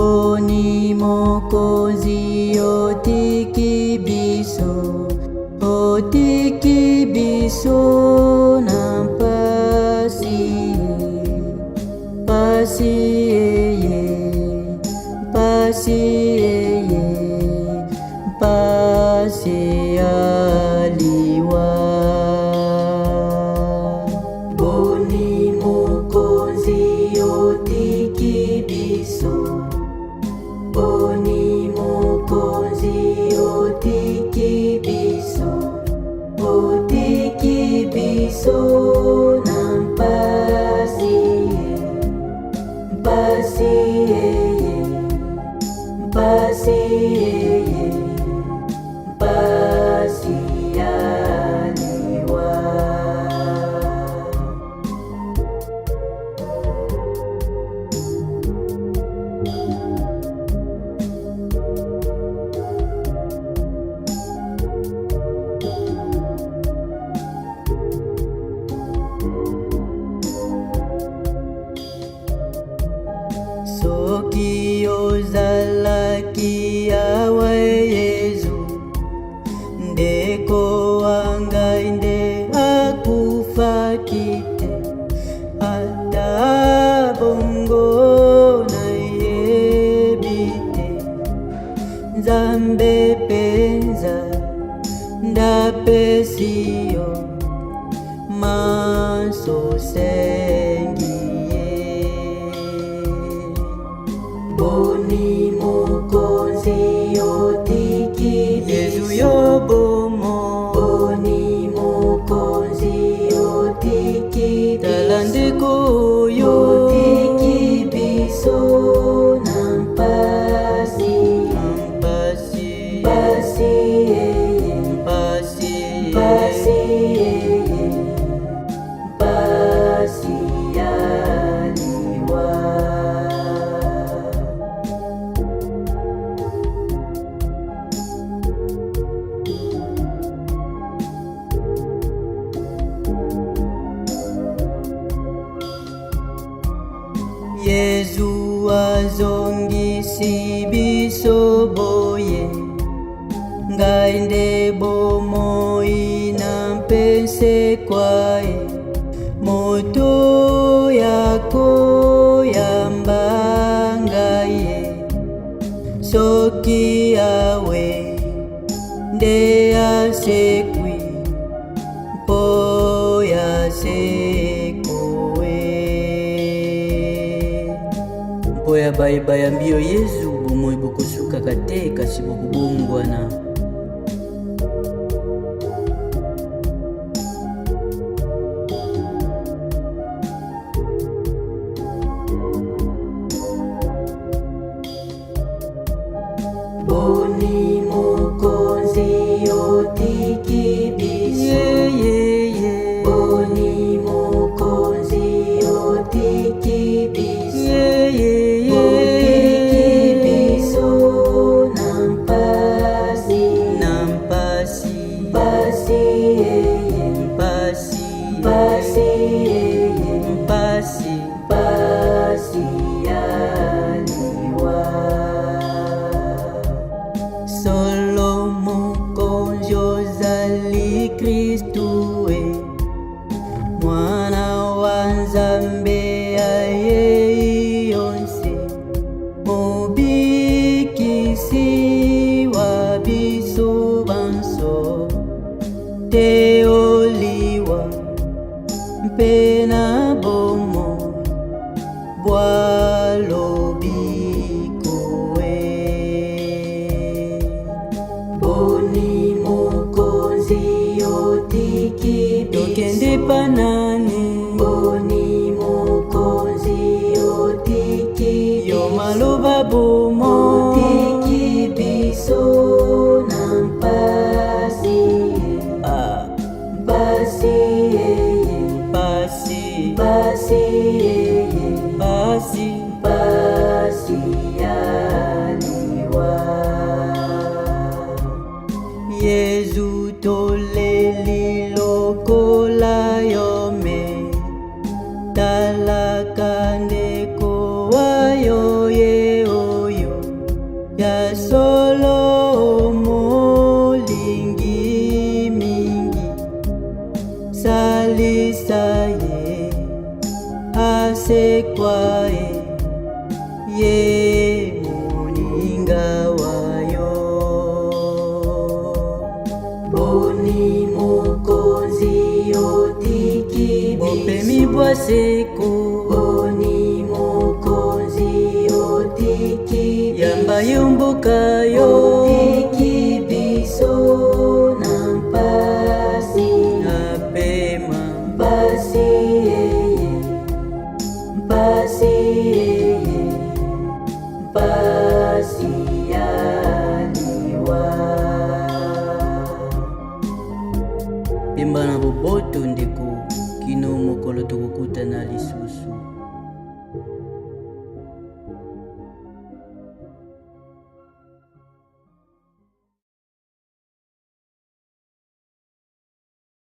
Boni mokonzi otiki biso na pasi aliwa. Boni mokonzi otiki biso, boni mokonzi otiki biso na pasi aliwa. Soki ozalaki awa Yesu, ndeko wangai nde akufaki te. Ata bongo nayebi te, Nzambe penza ndapesi yo maso sengi. Boni mokonzi otiki Yesu yobomo, boni mokonzi otiki talandeko yo otiki biso na pasi aliwa. Yesu azongisi biso boye, ngai nde bomoi nampese kwaye. Moto yako yamba ngai, soki awe nde asekwi mpo ya bayebaya mbio Yesu bomoi bokosuka kate kasi bokubongwana. Boni mokonzi otiki biso, boni mokonzi otiki biso, otiki biso na pasi aliwa. Solo mokonzi ozali Kristu we, mwana wa Nzambe aye yonse, mobikisi wa biso banso, te oliwa mpe na bomo bwalobikowe. Boni mokonzi otiki tokende panani, boni mokonzi otiki yo maloba bomo otiki biso na pasi aliwa. Yesu toleli lokola yome, talaka ndeko wayo ye oye. seko Boni mokonzi otiki yamba yomboka yo otiki biso na mpasi apema mpasi yeye mpasi yeye mpasi yaliwa pemba na boboto ndeko kino mokolo tokokutana lisusu.